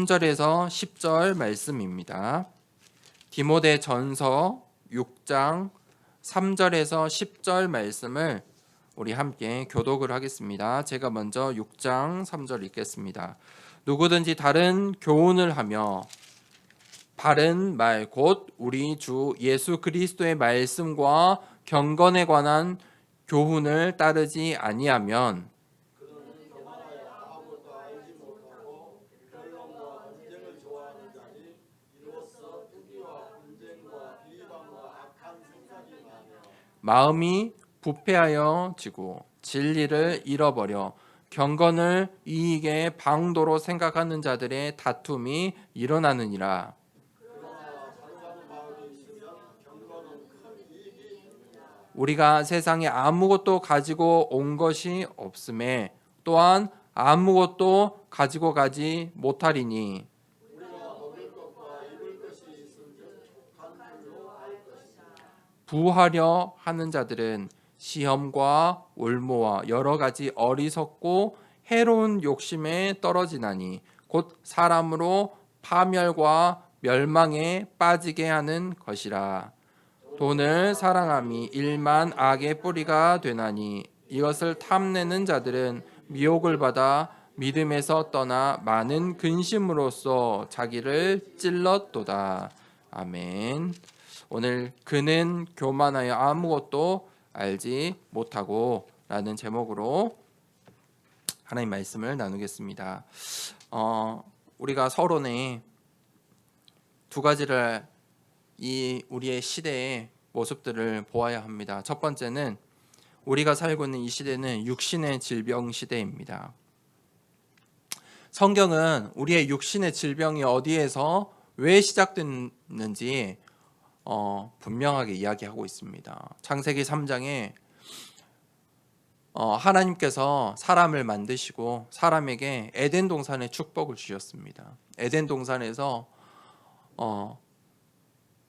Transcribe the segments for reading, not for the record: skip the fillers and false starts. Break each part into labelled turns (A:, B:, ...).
A: 3절에서 10절 말씀입니다. 디모데전서 6장 3절에서 10절 말씀을 우리 함께 교독을 하겠습니다. 제가 먼저 6장 3절 읽겠습니다. 누구든지 다른 교훈을 하며 바른 말 곧 우리 주 예수 그리스도의 말씀과 경건에 관한 교훈을 따르지 아니하면 마음이 부패하여 지고 진리를 잃어버려 경건을 이익의 방도로 생각하는 자들의 다툼이 일어나느니라. 우리가 세상에 아무것도 가지고 온 것이 없음에 또한 아무것도 가지고 가지 못하리니 부하려 하는 자들은 시험과 올무와 여러 가지 어리석고 해로운 욕심에 떨어지나니 곧 사람으로 파멸과 멸망에 빠지게 하는 것이라. 돈을 사랑함이 일만 악의 뿌리가 되나니 이것을 탐내는 자들은 미혹을 받아 믿음에서 떠나 많은 근심으로써 자기를 찔렀도다. 아멘. 오늘 그는 교만하여 아무것도 알지 못하고 라는 제목으로 하나님 말씀을 나누겠습니다. 우리가 서론에 두 가지를 이 우리의 시대의 모습들을 보아야 합니다. 첫 번째는 우리가 살고 있는 이 시대는 육신의 질병 시대입니다. 성경은 우리의 육신의 질병이 어디에서 왜 시작됐는지 분명하게 이야기하고 있습니다. 창세기 3장에 하나님께서 사람을 만드시고 사람에게 에덴 동산의 축복을 주셨습니다. 에덴 동산에서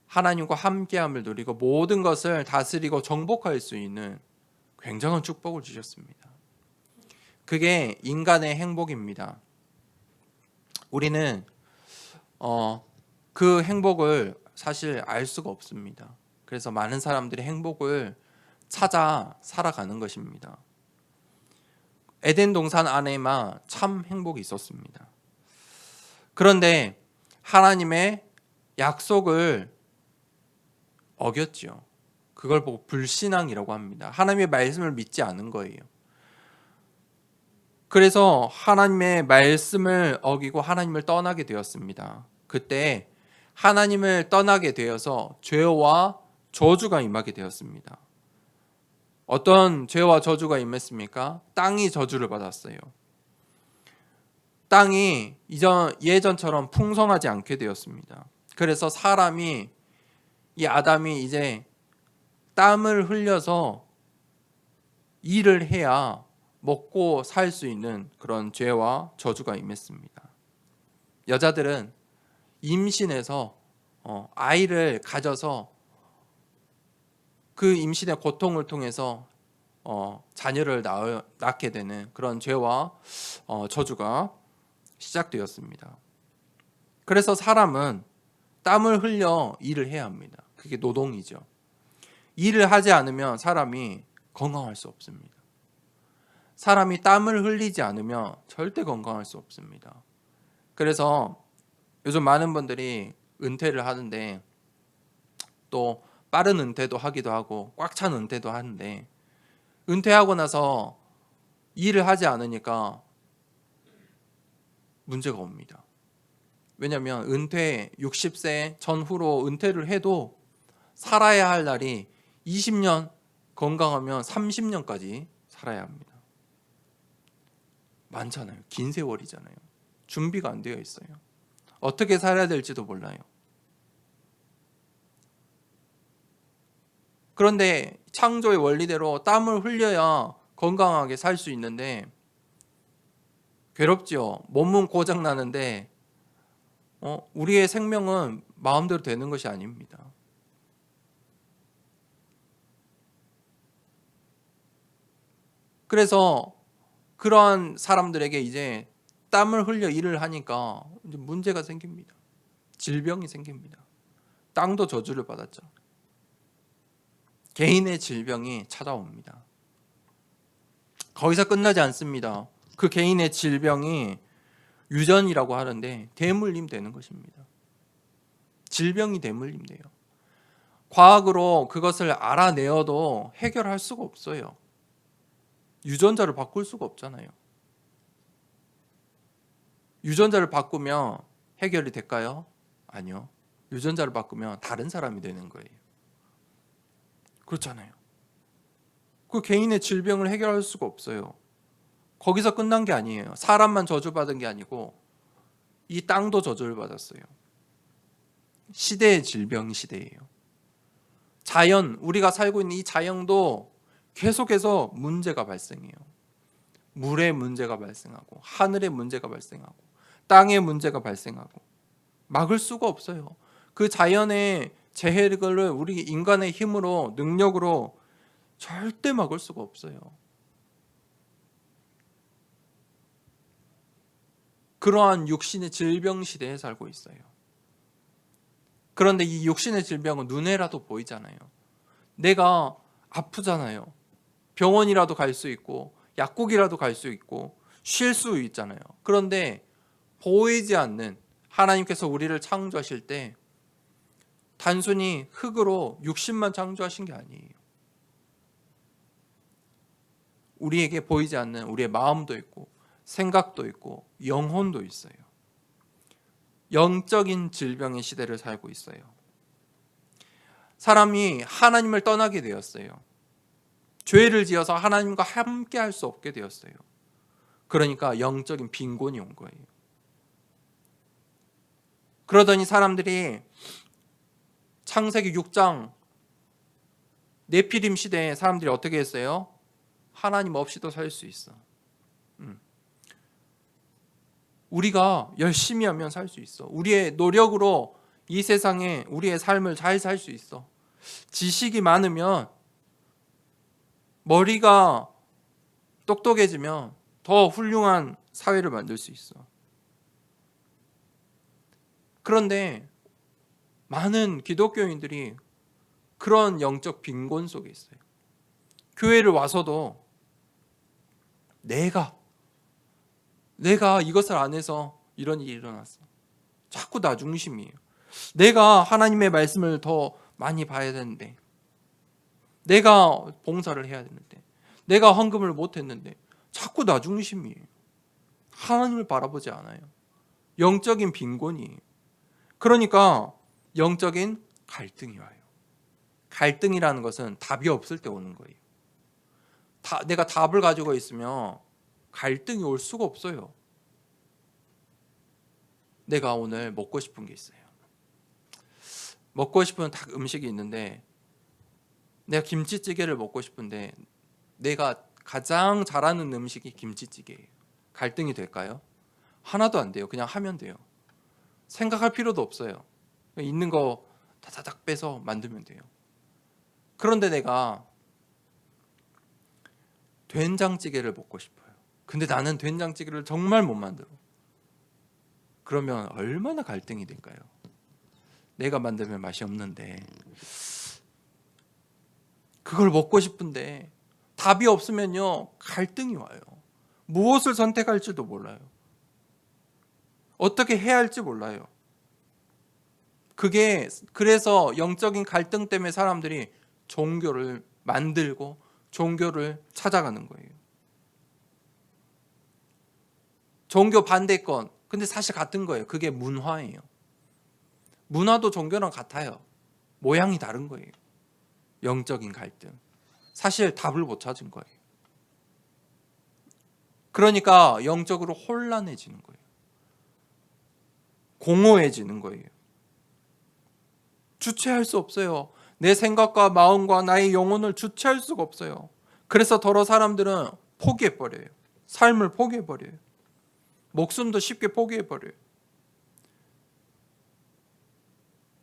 A: 하나님과 함께함을 누리고 모든 것을 다스리고 정복할 수 있는 굉장한 축복을 주셨습니다. 그게 인간의 행복입니다. 우리는 그 행복을 사실 알 수가 없습니다. 그래서 많은 사람들이 행복을 찾아 살아가는 것입니다. 에덴 동산 안에만 참 행복이 있었습니다. 그런데 하나님의 약속을 어겼죠. 그걸 보고 불신앙이라고 합니다. 하나님의 말씀을 믿지 않은 거예요. 그래서 하나님의 말씀을 어기고 하나님을 떠나게 되었습니다. 그때 하나님을 떠나게 되어서 죄와 저주가 임하게 되었습니다. 어떤 죄와 저주가 임했습니까? 땅이 저주를 받았어요. 땅이 예전처럼 풍성하지 않게 되었습니다. 그래서 이 아담이 이제 땀을 흘려서 일을 해야 먹고 살 수 있는 그런 죄와 저주가 임했습니다. 여자들은 임신해서 아이를 가져서 그 임신의 고통을 통해서 자녀를 낳게 되는 그런 죄와 저주가 시작되었습니다. 그래서 사람은 땀을 흘려 일을 해야 합니다. 그게 노동이죠. 일을 하지 않으면 사람이 건강할 수 없습니다. 사람이 땀을 흘리지 않으면 절대 건강할 수 없습니다. 그래서 요즘 많은 분들이 은퇴를 하는데 또 빠른 은퇴도 하기도 하고 꽉 찬 은퇴도 하는데 은퇴하고 나서 일을 하지 않으니까 문제가 옵니다. 왜냐하면 60세 전후로 은퇴를 해도 살아야 할 날이 20년, 건강하면 30년까지 살아야 합니다. 많잖아요. 긴 세월이잖아요. 준비가 안 되어 있어요. 어떻게 살아야 될지도 몰라요. 그런데 창조의 원리대로 땀을 흘려야 건강하게 살 수 있는데 괴롭죠. 몸은 고장 나는데 우리의 생명은 마음대로 되는 것이 아닙니다. 그래서 그러한 사람들에게 이제 땀을 흘려 일을 하니까 이제 문제가 생깁니다. 질병이 생깁니다. 땅도 저주를 받았죠. 개인의 질병이 찾아옵니다. 거기서 끝나지 않습니다. 그 개인의 질병이 유전이라고 하는데 대물림 되는 것입니다. 질병이 대물림 돼요. 과학으로 그것을 알아내어도 해결할 수가 없어요. 유전자를 바꿀 수가 없잖아요. 유전자를 바꾸면 해결이 될까요? 아니요. 유전자를 바꾸면 다른 사람이 되는 거예요. 그렇잖아요. 그 개인의 질병을 해결할 수가 없어요. 거기서 끝난 게 아니에요. 사람만 저주받은 게 아니고 이 땅도 저주를 받았어요. 시대의 질병 시대예요. 자연, 우리가 살고 있는 이 자연도 계속해서 문제가 발생해요. 물의 문제가 발생하고 하늘의 문제가 발생하고 땅의 문제가 발생하고 막을 수가 없어요. 그 자연의 재해를 우리 인간의 힘으로 능력으로 절대 막을 수가 없어요. 그러한 육신의 질병 시대에 살고 있어요. 그런데 이 육신의 질병은 눈에라도 보이잖아요. 내가 아프잖아요. 병원이라도 갈 수 있고 약국이라도 갈 수 있고 쉴 수 있잖아요. 그런데 보이지 않는 하나님께서 우리를 창조하실 때 단순히 흙으로 육신만 창조하신 게 아니에요. 우리에게 보이지 않는 우리의 마음도 있고 생각도 있고 영혼도 있어요. 영적인 질병의 시대를 살고 있어요. 사람이 하나님을 떠나게 되었어요. 죄를 지어서 하나님과 함께 할 수 없게 되었어요. 그러니까 영적인 빈곤이 온 거예요. 그러더니 사람들이 창세기 6장 네피림 시대에 사람들이 어떻게 했어요? 하나님 없이도 살 수 있어. 우리가 열심히 하면 살 수 있어. 우리의 노력으로 이 세상에 우리의 삶을 잘 살 수 있어. 지식이 많으면 머리가 똑똑해지면 더 훌륭한 사회를 만들 수 있어. 그런데 많은 기독교인들이 그런 영적 빈곤 속에 있어요. 교회를 와서도 내가 이것을 안 해서 이런 일이 일어났어. 자꾸 나 중심이에요. 내가 하나님의 말씀을 더 많이 봐야 되는데, 내가 봉사를 해야 되는데, 내가 헌금을 못 했는데 자꾸 나 중심이에요. 하나님을 바라보지 않아요. 영적인 빈곤이에요. 그러니까 영적인 갈등이 와요. 갈등이라는 것은 답이 없을 때 오는 거예요. 내가 답을 가지고 있으면 갈등이 올 수가 없어요. 내가 오늘 먹고 싶은 게 있어요. 먹고 싶은 음식이 있는데 내가 김치찌개를 먹고 싶은데 내가 가장 잘하는 음식이 김치찌개예요. 갈등이 될까요? 하나도 안 돼요. 그냥 하면 돼요. 생각할 필요도 없어요. 있는 거 다다닥 빼서 만들면 돼요. 그런데 내가 된장찌개를 먹고 싶어요. 근데 나는 된장찌개를 정말 못 만들어. 그러면 얼마나 갈등이 될까요? 내가 만들면 맛이 없는데 그걸 먹고 싶은데 답이 없으면요 갈등이 와요. 무엇을 선택할지도 몰라요. 어떻게 해야 할지 몰라요. 그래서 영적인 갈등 때문에 사람들이 종교를 만들고 종교를 찾아가는 거예요. 종교 반대권. 근데 사실 같은 거예요. 그게 문화예요. 문화도 종교랑 같아요. 모양이 다른 거예요. 영적인 갈등. 사실 답을 못 찾은 거예요. 그러니까 영적으로 혼란해지는 거예요. 공허해지는 거예요. 주체할 수 없어요. 내 생각과 마음과 나의 영혼을 주체할 수가 없어요. 그래서 더러 사람들은 포기해버려요. 삶을 포기해버려요. 목숨도 쉽게 포기해버려요.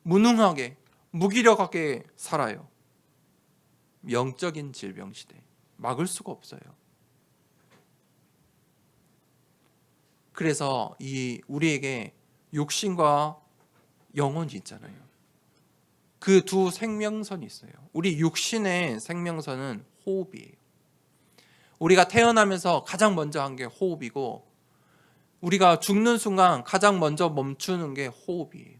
A: 무능하게, 무기력하게 살아요. 영적인 질병 시대. 막을 수가 없어요. 그래서 이 우리에게 육신과 영혼이 있잖아요. 그 두 생명선이 있어요. 우리 육신의 생명선은 호흡이에요. 우리가 태어나면서 가장 먼저 한 게 호흡이고, 우리가 죽는 순간 가장 먼저 멈추는 게 호흡이에요.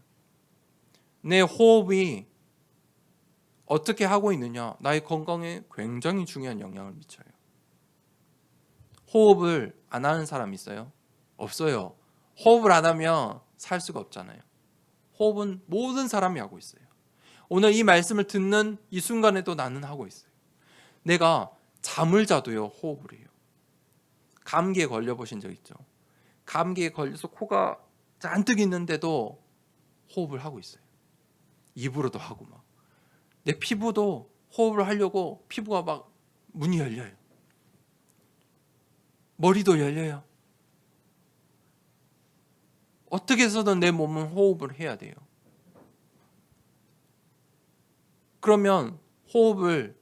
A: 내 호흡이 어떻게 하고 있느냐, 나의 건강에 굉장히 중요한 영향을 미쳐요. 호흡을 안 하는 사람 있어요? 없어요. 호흡을 안 하면 살 수가 없잖아요. 호흡은 모든 사람이 하고 있어요. 오늘 이 말씀을 듣는 이 순간에도 나는 하고 있어요. 내가 잠을 자도요, 호흡을 해요. 감기에 걸려보신 적 있죠? 감기에 걸려서 코가 잔뜩 있는데도 호흡을 하고 있어요. 입으로도 하고 막. 내 피부도 호흡을 하려고 피부가 막 문이 열려요. 머리도 열려요. 어떻게 해서든 내 몸은 호흡을 해야 돼요. 그러면 호흡을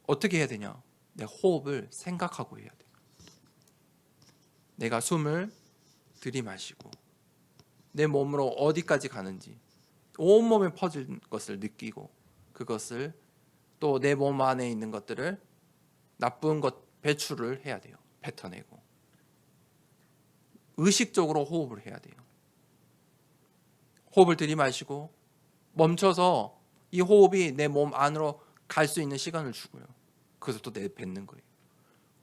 A: 어떻게 해야 되냐? 내 호흡을 생각하고 해야 돼요. 내가 숨을 들이마시고 내 몸으로 어디까지 가는지 온몸에 퍼진 것을 느끼고, 그것을 또 내 몸 안에 있는 것들을 나쁜 것 배출을 해야 돼요. 뱉어내고 의식적으로 호흡을 해야 돼요. 호흡을 들이마시고 멈춰서 이 호흡이 내 몸 안으로 갈 수 있는 시간을 주고요. 그것을 또 내뱉는 거예요.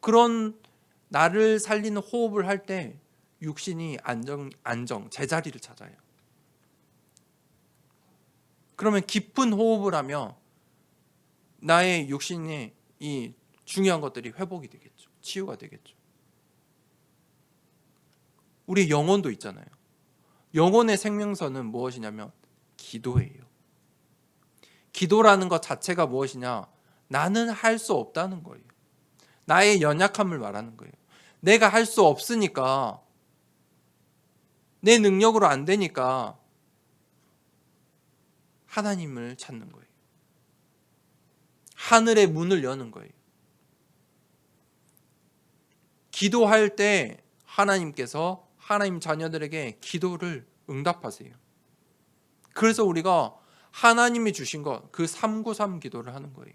A: 그런 나를 살리는 호흡을 할 때 육신이 안정, 제자리를 찾아요. 그러면 깊은 호흡을 하면 나의 육신의 이 중요한 것들이 회복이 되겠죠. 치유가 되겠죠. 우리 영혼도 있잖아요. 영혼의 생명선은 무엇이냐면 기도예요. 기도라는 것 자체가 무엇이냐? 나는 할 수 없다는 거예요. 나의 연약함을 말하는 거예요. 내가 할 수 없으니까, 내 능력으로 안 되니까 하나님을 찾는 거예요. 하늘의 문을 여는 거예요. 기도할 때 하나님께서 하나님 자녀들에게 기도를 응답하세요. 그래서 우리가 하나님이 주신 것, 그 393 기도를 하는 거예요.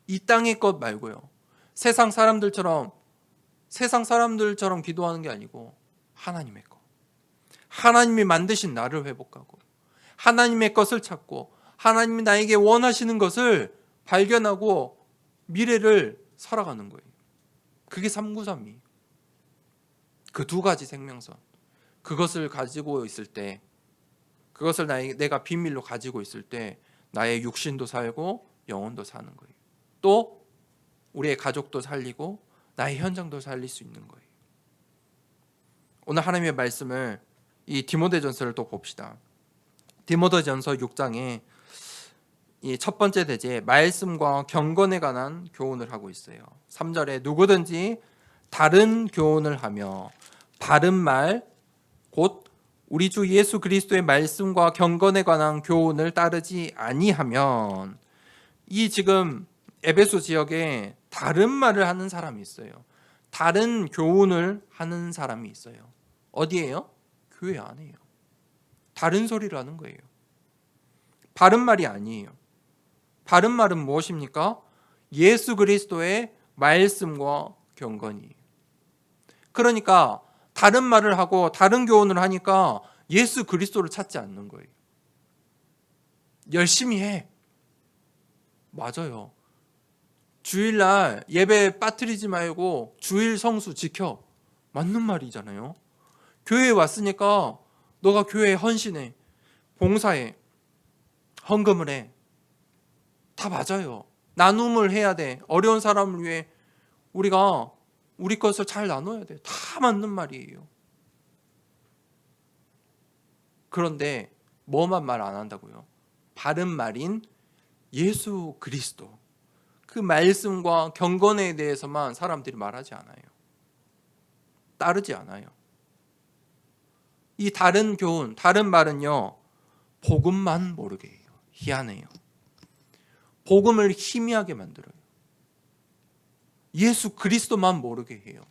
A: 이 땅의 것 말고요. 세상 사람들처럼 기도하는 게 아니고 하나님의 것. 하나님이 만드신 나를 회복하고 하나님의 것을 찾고 하나님이 나에게 원하시는 것을 발견하고 미래를 살아가는 거예요. 그게 393이에요. 그 두 가지 생명선. 그것을 가지고 있을 때, 그것을 내가 비밀로 가지고 있을 때 나의 육신도 살고 영혼도 사는 거예요. 또 우리의 가족도 살리고 나의 현장도 살릴 수 있는 거예요. 오늘 하나님의 말씀을 이 디모데전서를 또 봅시다. 디모데전서 6장에 이 첫 번째 대제 말씀과 경건에 관한 교훈을 하고 있어요. 3절에 누구든지 다른 교훈을 하며 바른 말 곧 우리 주 예수 그리스도의 말씀과 경건에 관한 교훈을 따르지 아니하면, 이 지금 에베소 지역에 다른 말을 하는 사람이 있어요. 다른 교훈을 하는 사람이 있어요. 어디예요? 교회 안에요. 다른 소리를 하는 거예요. 바른 말이 아니에요. 바른 말은 무엇입니까? 예수 그리스도의 말씀과 경건이에요. 그러니까 다른 말을 하고 다른 교훈을 하니까 예수 그리스도를 찾지 않는 거예요. 열심히 해. 맞아요. 주일날 예배 빠뜨리지 말고 주일 성수 지켜. 맞는 말이잖아요. 교회에 왔으니까 너가 교회에 헌신해. 봉사해. 헌금을 해. 다 맞아요. 나눔을 해야 돼. 어려운 사람을 위해 우리가 우리 것을 잘 나눠야 돼. 다 맞는 말이에요. 그런데 뭐만 말 안 한다고요? 바른 말인 예수 그리스도, 그 말씀과 경건에 대해서만 사람들이 말하지 않아요. 따르지 않아요. 이 다른 교훈, 다른 말은요, 복음만 모르게 해요. 희한해요. 복음을 희미하게 만들어요. 예수 그리스도만 모르게 해요.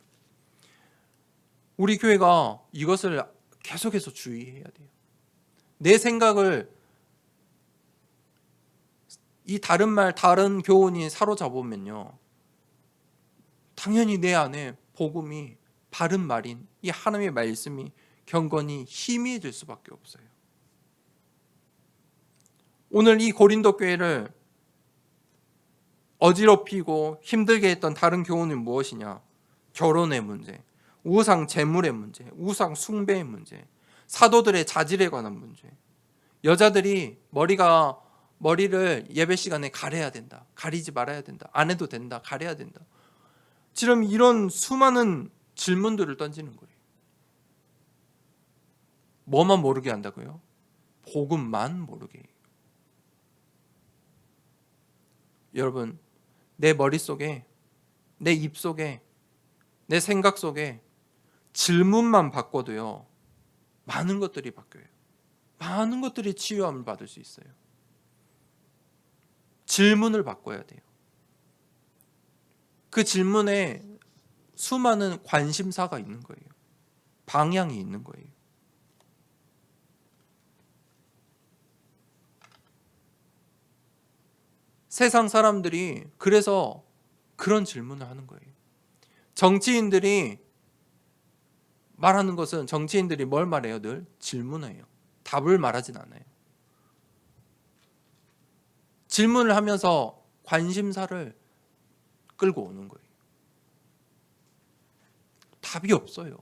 A: 우리 교회가 이것을 계속해서 주의해야 돼요. 내 생각을 이 다른 말, 다른 교훈이 사로잡으면요, 당연히 내 안에 복음이, 바른 말인 이 하나님의 말씀이 경건히 희미해질 수밖에 없어요. 오늘 이 고린도 교회를 어지럽히고 힘들게 했던 다른 교훈은 무엇이냐? 결혼의 문제, 우상 제물의 문제, 우상 숭배의 문제, 사도들의 자질에 관한 문제. 여자들이 머리를 예배 시간에 가려야 된다. 가리지 말아야 된다. 안 해도 된다. 가려야 된다. 지금 이런 수많은 질문들을 던지는 거예요. 뭐만 모르게 한다고요? 복음만 모르게 해요. 여러분, 내 머릿속에, 내 입속에, 내 생각 속에 질문만 바꿔도요, 많은 것들이 바뀌어요. 많은 것들이 치유함을 받을 수 있어요. 질문을 바꿔야 돼요. 그 질문에 수많은 관심사가 있는 거예요. 방향이 있는 거예요. 세상 사람들이 그래서 그런 질문을 하는 거예요. 정치인들이 말하는 것은, 정치인들이 뭘 말해요? 늘 질문해요. 답을 말하진 않아요. 질문을 하면서 관심사를 끌고 오는 거예요. 답이 없어요.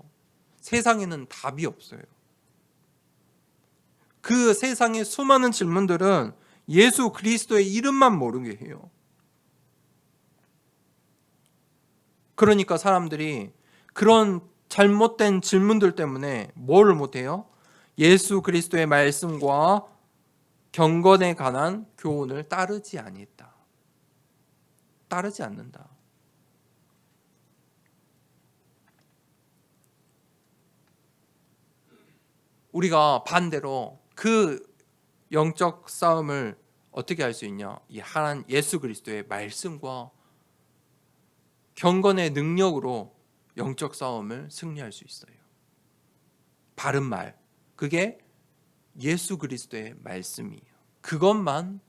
A: 세상에는 답이 없어요. 그 세상의 수많은 질문들은 예수 그리스도의 이름만 모르게 해요. 그러니까 사람들이 그런 잘못된 질문들 때문에 뭐를 못해요? 예수 그리스도의 말씀과 경건에 관한 교훈을 따르지 아니했다. 따르지 않는다. 우리가 반대로 그 영적 싸움을 어떻게 할 수 있냐? 이 하나님 예수 그리스도의 말씀과 경건의 능력으로 영적 싸움을 승리할 수 있어요. 바른 말, 그게 예수 그리스도의 말씀이에요. 그것만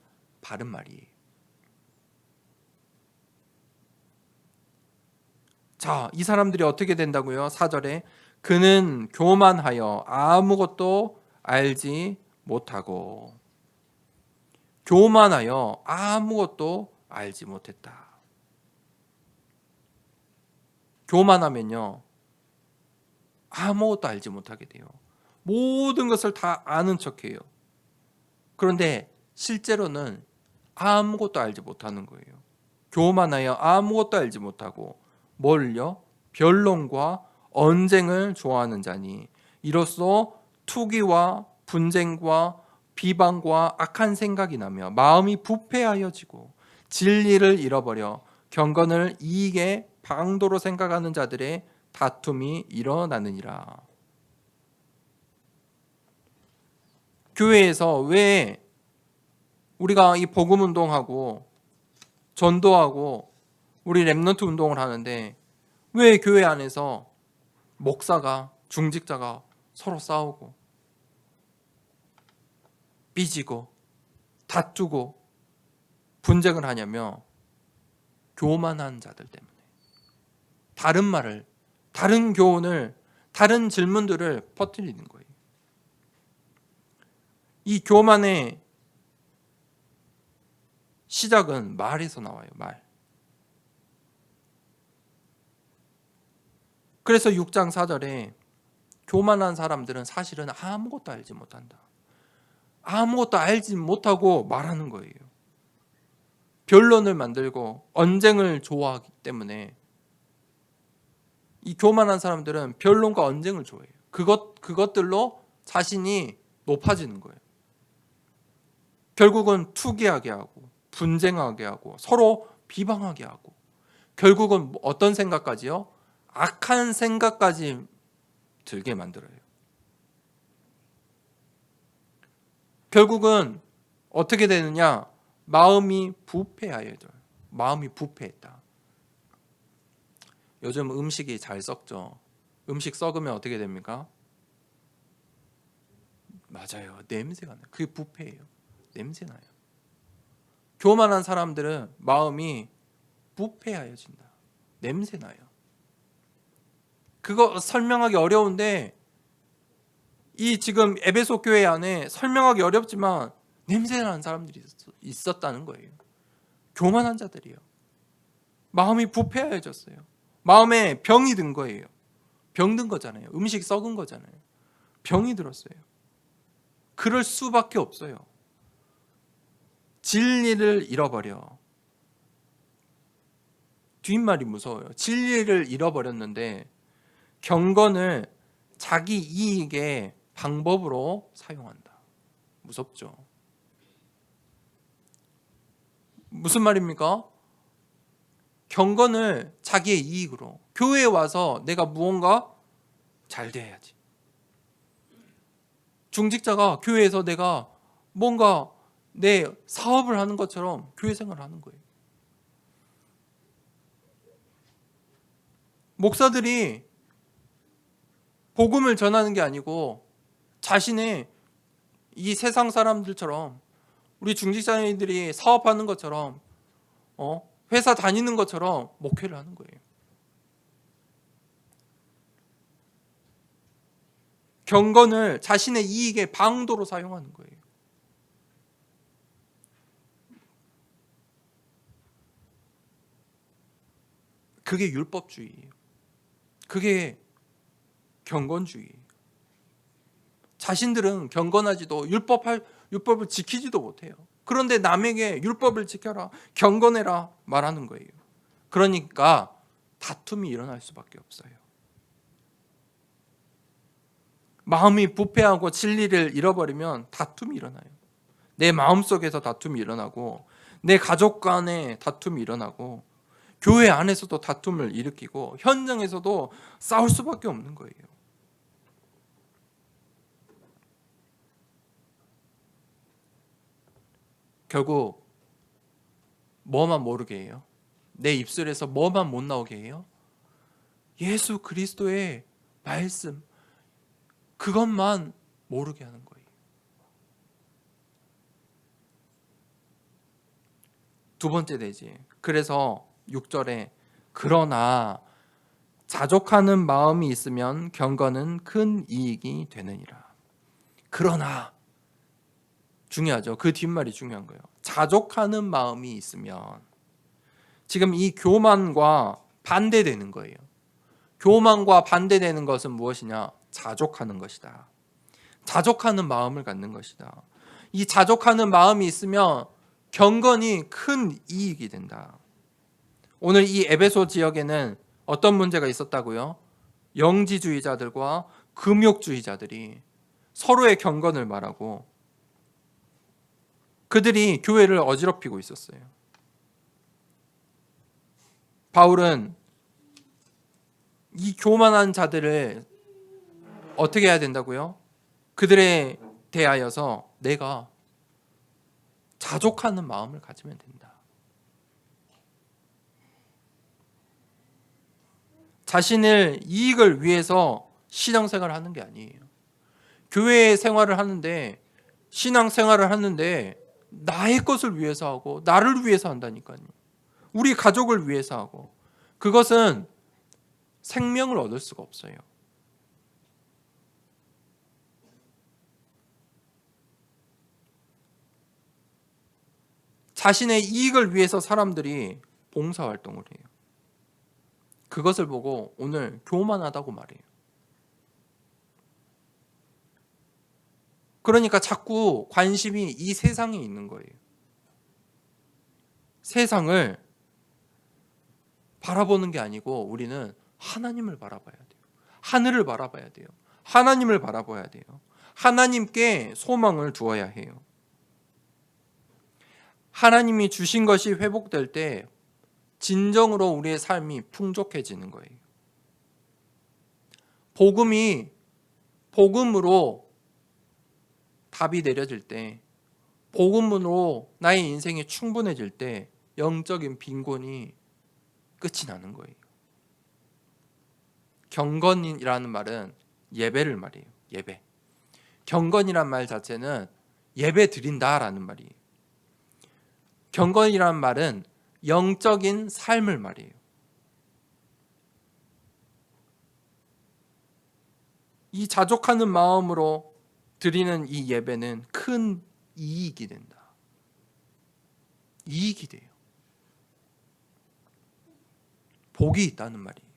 A: 바른 말이에요. 자, 이 사람들이 어떻게 된다고요? 4절에 그는 교만하여 아무것도 알지 못하고, 교만하여 아무것도 알지 못했다. 교만하면요, 아무것도 알지 못하게 돼요. 모든 것을 다 아는 척해요. 그런데 실제로는 아무것도 알지 못하는 거예요. 교만하여 아무것도 알지 못하고 뭘요? 변론과 언쟁을 좋아하는 자니 이로써 투기와 분쟁과 비방과 악한 생각이 나며 마음이 부패하여지고 진리를 잃어버려 경건을 이익의 방도로 생각하는 자들의 다툼이 일어나느니라. 교회에서 왜 우리가 이 복음 운동하고 전도하고 우리 렘넌트 운동을 하는데 왜 교회 안에서 목사가, 중직자가 서로 싸우고 삐지고 다투고 분쟁을 하냐며? 교만한 자들 때문에. 다른 말을, 다른 교훈을, 다른 질문들을 퍼뜨리는 거예요. 이 교만의 시작은 말에서 나와요. 말. 그래서 6장 4절에 교만한 사람들은 사실은 아무것도 알지 못한다. 아무것도 알지 못하고 말하는 거예요. 변론을 만들고 언쟁을 좋아하기 때문에 이 교만한 사람들은 변론과 언쟁을 좋아해요. 그것들로 자신이 높아지는 거예요. 결국은 투기하게 하고 분쟁하게 하고 서로 비방하게 하고 결국은 어떤 생각까지요? 악한 생각까지 들게 만들어요. 결국은 어떻게 되느냐? 마음이 부패하여져요. 마음이 부패했다. 요즘 음식이 잘 썩죠. 음식 썩으면 어떻게 됩니까? 맞아요. 냄새가 나요. 그게 부패예요. 냄새 나요. 교만한 사람들은 마음이 부패하여진다. 냄새 나요. 그거 설명하기 어려운데 이 지금 에베소 교회 안에 설명하기 어렵지만 냄새 나는 사람들이 있었다는 거예요. 교만한 자들이요. 마음이 부패하여졌어요. 마음에 병이 든 거예요. 병든 거잖아요. 음식 썩은 거잖아요. 병이 들었어요. 그럴 수밖에 없어요. 진리를 잃어버려. 뒷말이 무서워요. 진리를 잃어버렸는데 경건을 자기 이익의 방법으로 사용한다. 무섭죠. 무슨 말입니까? 경건을 자기의 이익으로, 교회에 와서 내가 무언가 잘 돼야지. 중직자가 교회에서 내가 뭔가 내 사업을 하는 것처럼 교회 생활을 하는 거예요. 목사들이 복음을 전하는 게 아니고 자신의 이 세상 사람들처럼, 우리 중직자들이 사업하는 것처럼, 회사 다니는 것처럼 목회를 하는 거예요. 경건을 자신의 이익의 방도로 사용하는 거예요. 그게 율법주의예요. 그게 경건주의예요. 자신들은 경건하지도 율법을 지키지도 못해요. 그런데 남에게 율법을 지켜라, 경건해라 말하는 거예요. 그러니까 다툼이 일어날 수밖에 없어요. 마음이 부패하고 진리를 잃어버리면 다툼이 일어나요. 내 마음속에서 다툼이 일어나고, 내 가족 간에 다툼이 일어나고, 교회 안에서도 다툼을 일으키고, 현장에서도 싸울 수밖에 없는 거예요. 결국 뭐만 모르게 해요? 내 입술에서 뭐만 못 나오게 해요? 예수 그리스도의 말씀, 그것만 모르게 하는 거예요. 두 번째 되지. 그래서 6절에 그러나 자족하는 마음이 있으면 경건은 큰 이익이 되느니라. 그러나 중요하죠. 그 뒷말이 중요한 거예요. 자족하는 마음이 있으면, 지금 이 교만과 반대되는 거예요. 교만과 반대되는 것은 무엇이냐? 자족하는 것이다. 자족하는 마음을 갖는 것이다. 이 자족하는 마음이 있으면 경건이 큰 이익이 된다. 오늘 이 에베소 지역에는 어떤 문제가 있었다고요? 영지주의자들과 금욕주의자들이 서로의 경건을 말하고 그들이 교회를 어지럽히고 있었어요. 바울은 이 교만한 자들을 어떻게 해야 된다고요? 그들에 대하여서 내가 자족하는 마음을 가지면 된다. 자신을 이익을 위해서 신앙생활을 하는 게 아니에요. 교회 생활을 하는데, 신앙생활을 하는데 나의 것을 위해서 하고 나를 위해서 한다니까요. 우리 가족을 위해서 하고, 그것은 생명을 얻을 수가 없어요. 자신의 이익을 위해서 사람들이 봉사활동을 해요. 그것을 보고 오늘 교만하다고 말해요. 그러니까 자꾸 관심이 이 세상에 있는 거예요. 세상을 바라보는 게 아니고 우리는 하나님을 바라봐야 돼요. 하늘을 바라봐야 돼요. 하나님을 바라봐야 돼요. 하나님께 소망을 두어야 해요. 하나님이 주신 것이 회복될 때 진정으로 우리의 삶이 풍족해지는 거예요. 복음으로 답이 내려질 때, 복음으로 나의 인생이 충분해질 때 영적인 빈곤이 끝이 나는 거예요. 경건이라는 말은 예배를 말이에요. 예배. 경건이란 말 자체는 예배 드린다라는 말이에요. 경건이란 말은 영적인 삶을 말이에요. 이 자족하는 마음으로 드리는 이 예배는 큰 이익이 된다. 이익이 돼요. 복이 있다는 말이에요.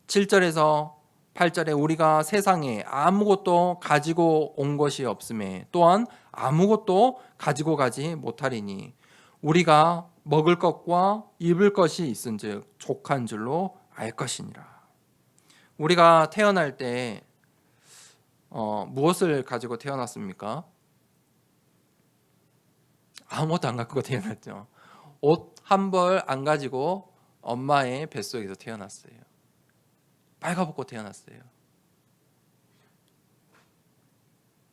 A: 7절에서 8절에 우리가 세상에 아무것도 가지고 온 것이 없음에 또한 아무것도 가지고 가지 못하리니 우리가 먹을 것과 입을 것이 있은즉 족한 줄로 알 것이니라. 우리가 태어날 때 무엇을 가지고 태어났습니까? 아무것도 안 갖고 태어났죠. 옷 한 벌 안 가지고 엄마의 뱃속에서 태어났어요. 빨가벗고 태어났어요.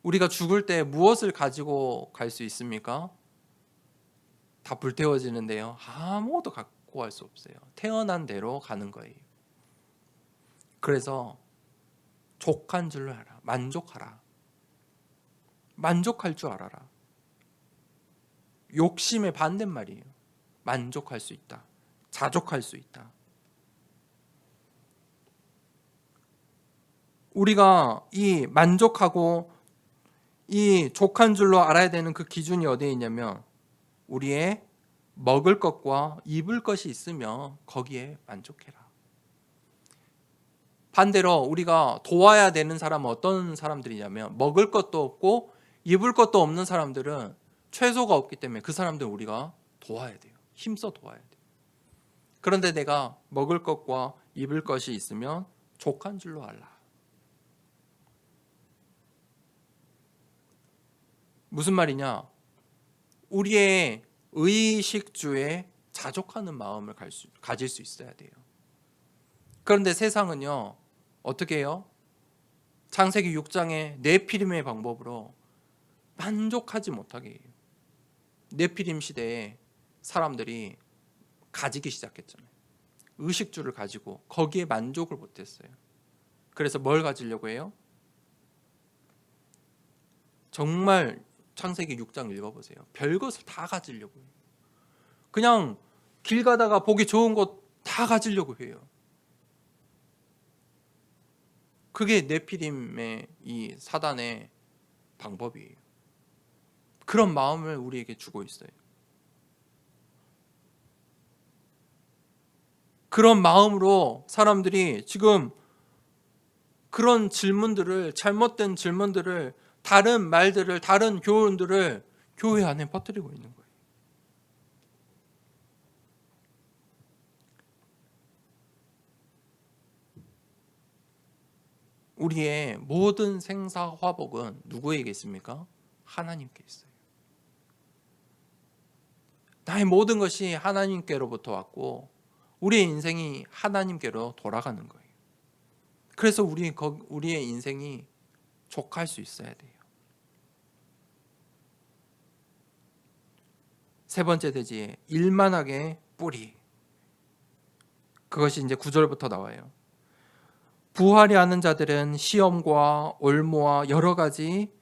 A: 우리가 죽을 때 무엇을 가지고 갈 수 있습니까? 다 불태워지는데요. 아무것도 갖고 갈 수 없어요. 태어난 대로 가는 거예요. 그래서 족한 줄로 알아. 만족하라. 만족할 줄 알아라. 욕심의 반대말이에요. 만족할 수 있다. 자족할 수 있다. 우리가 이 만족하고 이 족한 줄로 알아야 되는 그 기준이 어디에 있냐면 우리의 먹을 것과 입을 것이 있으면 거기에 만족해라. 반대로 우리가 도와야 되는 사람은 어떤 사람들이냐면 먹을 것도 없고 입을 것도 없는 사람들은 최소가 없기 때문에 그 사람들은 우리가 도와야 돼요. 힘써 도와야 돼요. 그런데 내가 먹을 것과 입을 것이 있으면 족한 줄로 알라. 무슨 말이냐? 우리의 의식주에 자족하는 마음을 가질 수 있어야 돼요. 그런데 세상은요, 어떻게 해요? 창세기 6장의 네피림의 방법으로 만족하지 못하게 해요. 네피림 시대에 사람들이 가지기 시작했잖아요. 의식주를 가지고 거기에 만족을 못했어요. 그래서 뭘 가지려고 해요? 정말 창세기 6장 읽어보세요. 별것을 다 가지려고 해요. 그냥 길 가다가 보기 좋은 것 다 가지려고 해요. 그게 네피림의 이 사단의 방법이에요. 그런 마음을 우리에게 주고 있어요. 그런 마음으로 사람들이 지금 그런 질문들을, 잘못된 질문들을, 다른 말들을, 다른 교훈들을 교회 안에 퍼뜨리고 있는 거예요. 우리의 모든 생사화복은 누구에게 있습니까? 하나님께 있어요. 나의 모든 것이 하나님께로부터 왔고 우리의 인생이 하나님께로 돌아가는 거예요. 그래서 우리의 인생이 족할 수 있어야 돼요. 세 번째 대지에 일만하게 뿌리. 그것이 이제 9절부터 나와요. 부하려 하는 자들은 시험과 올무와 여러 가지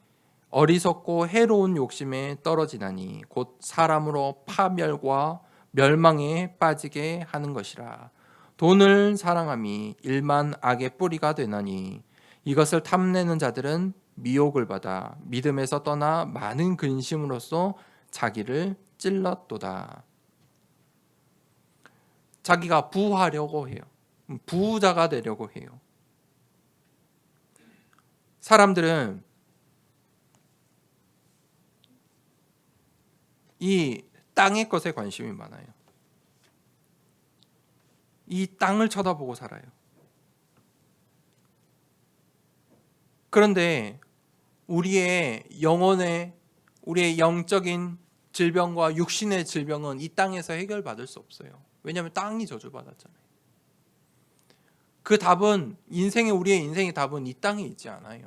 A: 어리석고 해로운 욕심에 떨어지나니 곧 사람으로 파멸과 멸망에 빠지게 하는 것이라. 돈을 사랑함이 일만 악의 뿌리가 되나니 이것을 탐내는 자들은 미혹을 받아 믿음에서 떠나 많은 근심으로써 자기를 찔렀도다. 자기가 부하려고 해요. 부자가 되려고 해요. 사람들은 이 땅의 것에 관심이 많아요. 이 땅을 쳐다보고 살아요. 그런데 우리의 영적인 질병과 육신의 질병은 이 땅에서 해결받을 수 없어요. 왜냐하면 땅이 저주받았잖아요. 그 답은 우리의 인생의 답은 이 땅에 있지 않아요.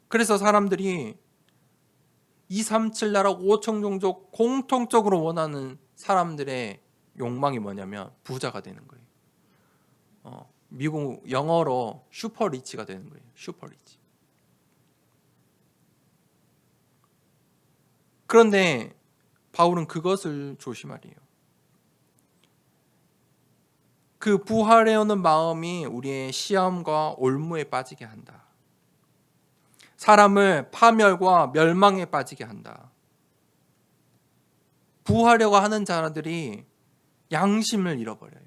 A: 그래서 사람들이 237 나라 5천 종족 공통적으로 원하는 사람들의 욕망이 뭐냐면 부자가 되는 거예요. 미국 영어로 슈퍼리치가 되는 거예요. 슈퍼리치. 그런데 바울은 그것을 조심하래요. 그 부활해오는 마음이 우리의 시험과 올무에 빠지게 한다. 사람을 파멸과 멸망에 빠지게 한다. 부하려고 하는 자들이 양심을 잃어버려요.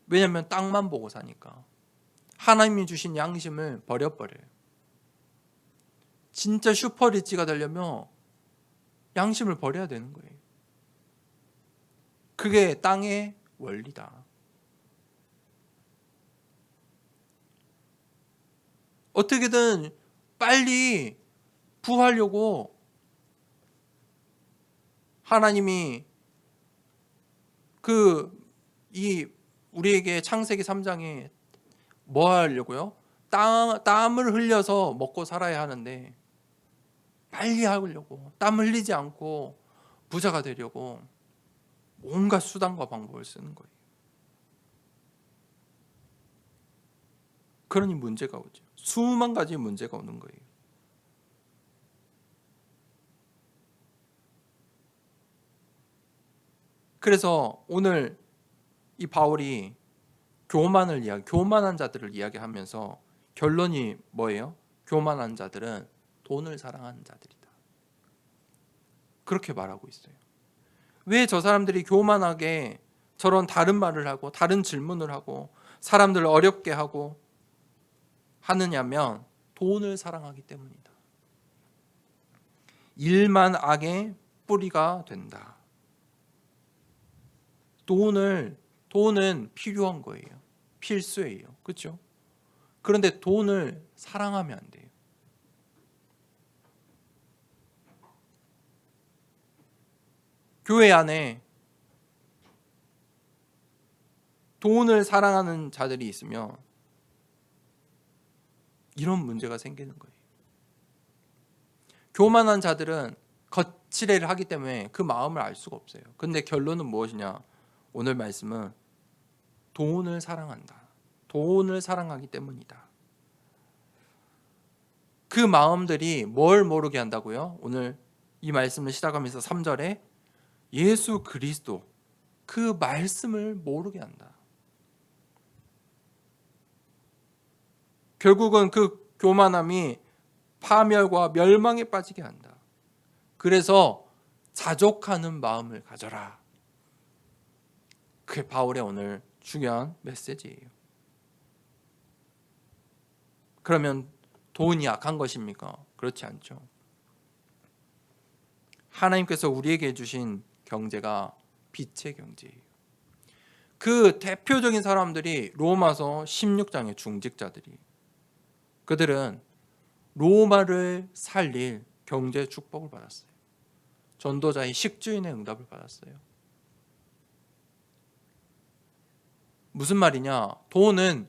A: 왜냐하면 땅만 보고 사니까. 하나님이 주신 양심을 버려버려요. 진짜 슈퍼리치가 되려면 양심을 버려야 되는 거예요. 그게 땅의 원리다. 어떻게든 빨리 부하려고 하나님이 우리에게 창세기 3장에 뭐 하려고요? 땀을 흘려서 먹고 살아야 하는데 빨리 하려고 땀 흘리지 않고 부자가 되려고 온갖 수단과 방법을 쓰는 거예요. 그러니 문제가 오죠. 수만 가지 문제가 오는 거예요. 그래서 오늘 이 바울이 교만한 자들을 이야기하면서 결론이 뭐예요? 교만한 자들은 돈을 사랑하는 자들이다. 그렇게 말하고 있어요. 왜 저 사람들이 교만하게 저런 다른 말을 하고 다른 질문을 하고 사람들을 어렵게 하고 하느냐면 돈을 사랑하기 때문이다. 일만 악의 뿌리가 된다. 돈은 필요한 거예요. 필수예요. 그렇죠? 그런데 돈을 사랑하면 안 돼요. 교회 안에 돈을 사랑하는 자들이 있으면 이런 문제가 생기는 거예요. 교만한 자들은 거칠애를 하기 때문에 그 마음을 알 수가 없어요. 근데 결론은 무엇이냐? 오늘 말씀은 돈을 사랑한다. 돈을 사랑하기 때문이다. 그 마음들이 뭘 모르게 한다고요? 오늘 이 말씀을 시작하면서 3절에 예수 그리스도 그 말씀을 모르게 한다. 결국은 그 교만함이 파멸과 멸망에 빠지게 한다. 그래서 자족하는 마음을 가져라. 그게 바울의 오늘 중요한 메시지예요. 그러면 돈이 악한 것입니까? 그렇지 않죠. 하나님께서 우리에게 주신 경제가 빛의 경제예요. 그 대표적인 사람들이 로마서 16장의 중직자들이 그들은 로마를 살릴 경제 축복을 받았어요. 전도자의 식주인의 응답을 받았어요. 무슨 말이냐? 돈은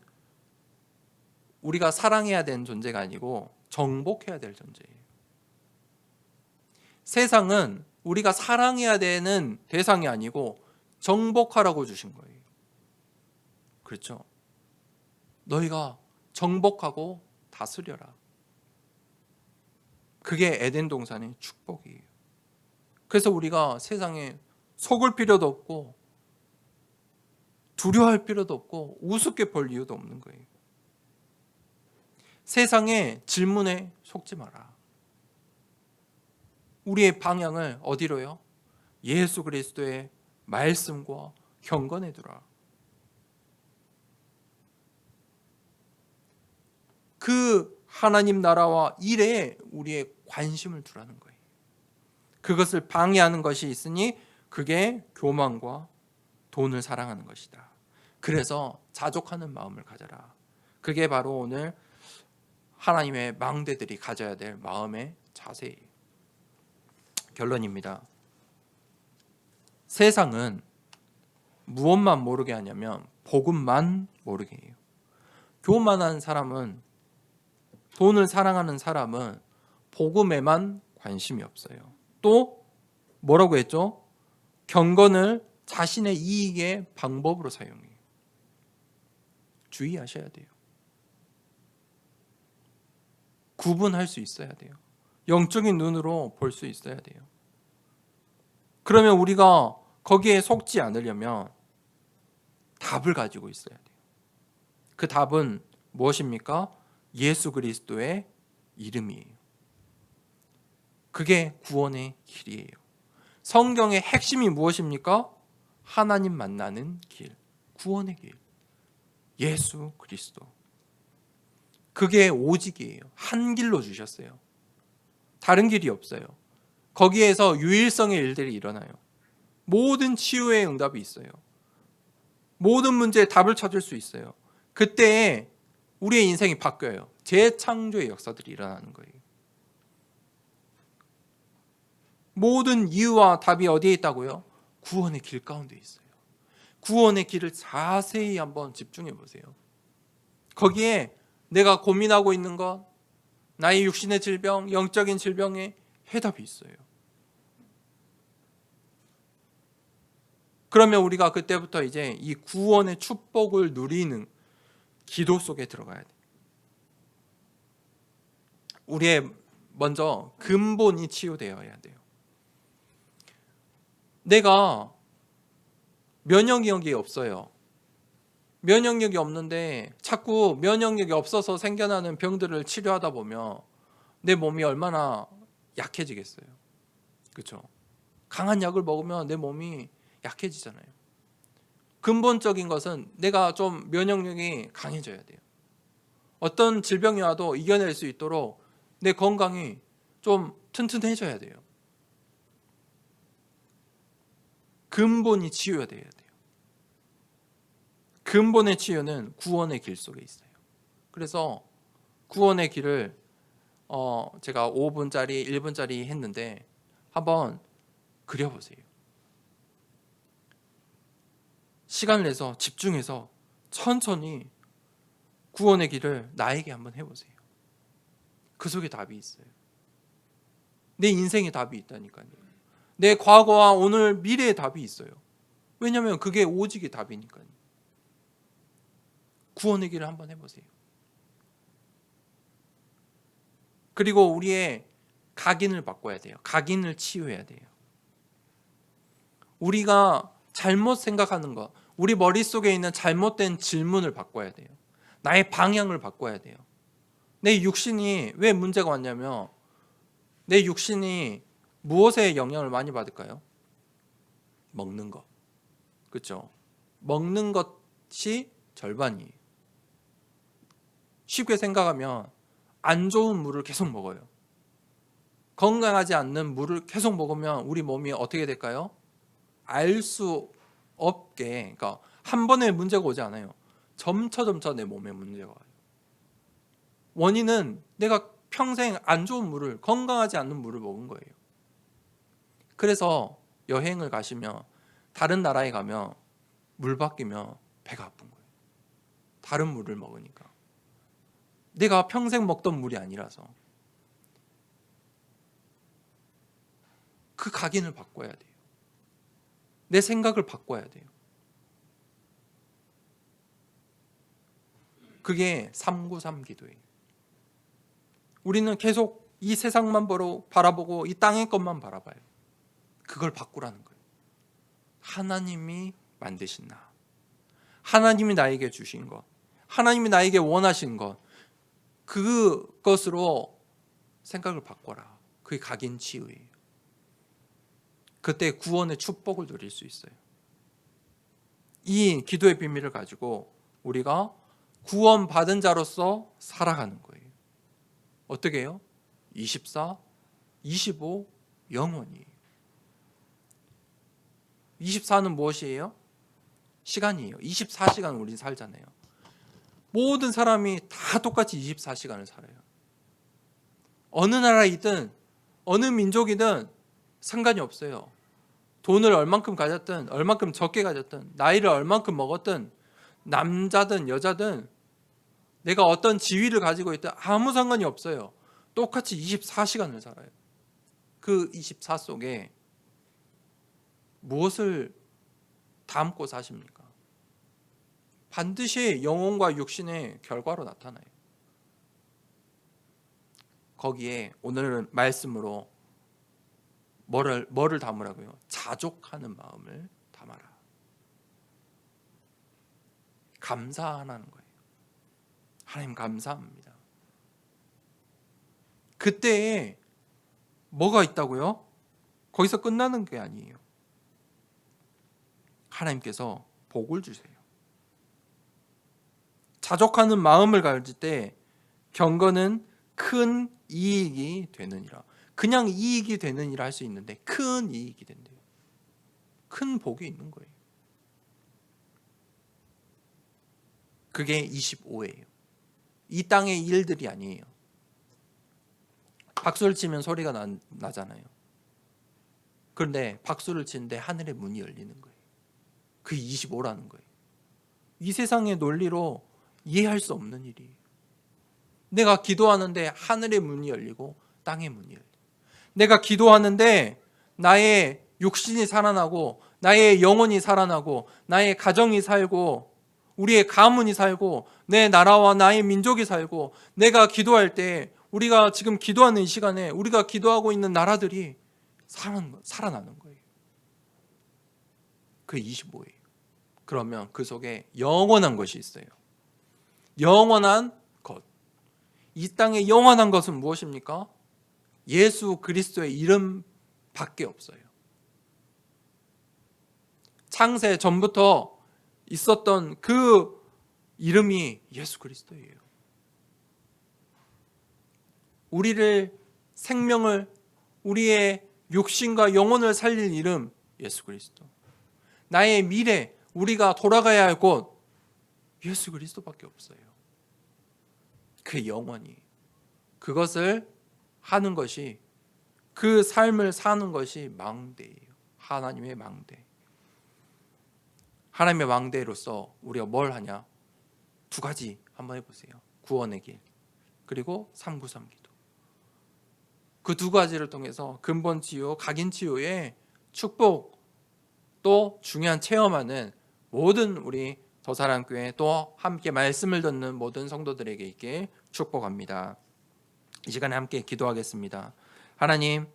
A: 우리가 사랑해야 되는 존재가 아니고 정복해야 될 존재예요. 세상은 우리가 사랑해야 되는 대상이 아니고 정복하라고 주신 거예요. 그렇죠? 너희가 정복하고 다스려라. 그게 에덴 동산의 축복이에요. 그래서 우리가 세상에 속을 필요도 없고 두려워할 필요도 없고 우습게 볼 이유도 없는 거예요. 세상의 질문에 속지 마라. 우리의 방향을 어디로요? 예수 그리스도의 말씀과 경건에 두라. 그 하나님 나라와 일에 우리의 관심을 두라는 거예요. 그것을 방해하는 것이 있으니 그게 교만과 돈을 사랑하는 것이다. 그래서 자족하는 마음을 가져라. 그게 바로 오늘 하나님의 망대들이 가져야 될 마음의 자세예요. 결론입니다. 세상은 무엇만 모르게 하냐면 복음만 모르게 해요. 교만한 사람은 돈을 사랑하는 사람은 복음에만 관심이 없어요. 또 뭐라고 했죠? 경건을 자신의 이익의 방법으로 사용해요. 주의하셔야 돼요. 구분할 수 있어야 돼요. 영적인 눈으로 볼 수 있어야 돼요. 그러면 우리가 거기에 속지 않으려면 답을 가지고 있어야 돼요. 그 답은 무엇입니까? 예수 그리스도의 이름이에요. 그게 구원의 길이에요. 성경의 핵심이 무엇입니까? 하나님 만나는 길, 구원의 길, 예수 그리스도. 그게 오직이에요. 한 길로 주셨어요. 다른 길이 없어요. 거기에서 유일성의 일들이 일어나요. 모든 치유의 응답이 있어요. 모든 문제에 답을 찾을 수 있어요. 그때 우리의 인생이 바뀌어요. 재창조의 역사들이 일어나는 거예요. 모든 이유와 답이 어디에 있다고요? 구원의 길 가운데 있어요. 구원의 길을 자세히 한번 집중해 보세요. 거기에 내가 고민하고 있는 것, 나의 육신의 질병, 영적인 질병에 해답이 있어요. 그러면 우리가 그때부터 이제 이 구원의 축복을 누리는 기도 속에 들어가야 돼요. 우리의 먼저 근본이 치유되어야 돼요. 내가 면역력이 없어요. 면역력이 없는데 자꾸 면역력이 없어서 생겨나는 병들을 치료하다 보면 내 몸이 얼마나 약해지겠어요. 그렇죠? 강한 약을 먹으면 내 몸이 약해지잖아요. 근본적인 것은 내가 좀 면역력이 강해져야 돼요. 어떤 질병이 와도 이겨낼 수 있도록 내 건강이 좀 튼튼해져야 돼요. 근본이 치유돼야 돼요. 근본의 치유는 구원의 길 속에 있어요. 그래서 구원의 길을 제가 5분짜리, 1분짜리 했는데 한번 그려보세요. 시간을 내서 집중해서 천천히 구원의 길을 나에게 한번 해보세요. 그 속에 답이 있어요. 내 인생에 답이 있다니까요. 내 과거와 오늘, 미래에 답이 있어요. 왜냐하면 그게 오직의 답이니까요. 구원의 길을 한번 해보세요. 그리고 우리의 각인을 바꿔야 돼요. 각인을 치유해야 돼요. 우리가 잘못 생각하는 것, 우리 머릿속에 있는 잘못된 질문을 바꿔야 돼요. 나의 방향을 바꿔야 돼요. 내 육신이 왜 문제가 왔냐면 내 육신이 무엇에 영향을 많이 받을까요? 먹는 것. 그렇죠? 먹는 것이 절반이에요. 쉽게 생각하면 안 좋은 물을 계속 먹어요. 건강하지 않는 물을 계속 먹으면 우리 몸이 어떻게 될까요? 알 수 없게, 그러니까 한 번에 문제가 오지 않아요. 점차 내 몸에 문제가 와요. 원인은 내가 평생 안 좋은 물을, 건강하지 않는 물을 먹은 거예요. 그래서 여행을 가시면 다른 나라에 가면 물 바뀌면 배가 아픈 거예요. 다른 물을 먹으니까. 내가 평생 먹던 물이 아니라서. 그 각인을 바꿔야 돼요. 내 생각을 바꿔야 돼요. 그게 393 기도예요. 우리는 계속 이 세상만 바라보고 이 땅의 것만 바라봐요. 그걸 바꾸라는 거예요. 하나님이 만드신 나, 하나님이 나에게 주신 것, 하나님이 나에게 원하신 것, 그것으로 생각을 바꿔라. 그게 각인 치유예요. 그때 구원의 축복을 누릴 수 있어요. 이 기도의 비밀을 가지고 우리가 구원받은 자로서 살아가는 거예요. 어떻게 해요? 24, 25, 영원히. 24는 무엇이에요? 시간이에요. 24시간 우리 살잖아요. 모든 사람이 다 똑같이 24시간을 살아요. 어느 나라이든 어느 민족이든 상관이 없어요. 돈을 얼만큼 가졌든 얼만큼 적게 가졌든 나이를 얼만큼 먹었든 남자든 여자든 내가 어떤 지위를 가지고 있든 아무 상관이 없어요. 똑같이 24시간을 살아요. 그 24 속에 무엇을 담고 사십니까? 반드시 영혼과 육신의 결과로 나타나요. 거기에 오늘은 말씀으로 뭐를 담으라고요? 자족하는 마음을 담아라. 감사하라는 거예요. 하나님 감사합니다. 그때에 뭐가 있다고요? 거기서 끝나는 게 아니에요. 하나님께서 복을 주세요. 자족하는 마음을 가질 때 경건은 큰 이익이 되느니라. 그냥 이익이 되느니라 할 수 있는데 큰 이익이 된대요. 큰 복이 있는 거예요. 그게 25예요. 이 땅의 일들이 아니에요. 박수를 치면 소리가 나잖아요. 그런데 박수를 치는데 하늘의 문이 열리는 거예요. 그 25라는 거예요. 이 세상의 논리로 이해할 수 없는 일이에요. 내가 기도하는데 하늘의 문이 열리고 땅의 문이 열리고, 내가 기도하는데 나의 육신이 살아나고 나의 영혼이 살아나고 나의 가정이 살고 우리의 가문이 살고 내 나라와 나의 민족이 살고, 내가 기도할 때 우리가 지금 기도하는 이 시간에 우리가 기도하고 있는 나라들이 살아나는 거예요. 그 25예요. 그러면 그 속에 영원한 것이 있어요. 영원한 것. 이 땅의 영원한 것은 무엇입니까? 예수 그리스도의 이름밖에 없어요. 창세 전부터 있었던 그 이름이 예수 그리스도예요. 우리를 생명을, 우리의 육신과 영혼을 살릴 이름 예수 그리스도. 나의 미래, 우리가 돌아가야 할 곳 예수 그리스도밖에 없어요. 그 영원히 그것을 하는 것이, 그 삶을 사는 것이 망대예요. 하나님의 망대. 하나님의 망대로서 우리가 뭘 하냐? 두 가지 한번 해보세요. 구원의 길, 그리고 393 기도. 그 두 가지를 통해서 근본 치유, 각인 치유의 축복, 또 중요한 체험하는 모든 우리 더사랑교회, 또 함께 말씀을 듣는 모든 성도들에게 있게 축복합니다. 이 시간에 함께 기도하겠습니다. 하나님,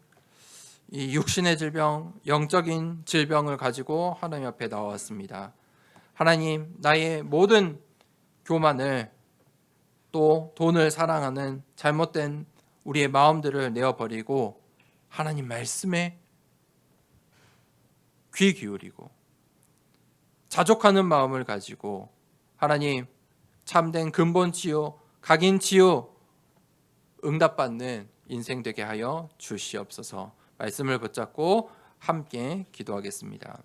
A: 이 육신의 질병, 영적인 질병을 가지고 하나님 앞에 나왔습니다. 하나님, 나의 모든 교만을, 또 돈을 사랑하는 잘못된 우리의 마음들을 내어버리고 하나님 말씀에 귀 기울이고 자족하는 마음을 가지고 하나님 참된 근본 치유, 각인 치유 응답받는 인생 되게 하여 주시옵소서. 말씀을 붙잡고 함께 기도하겠습니다.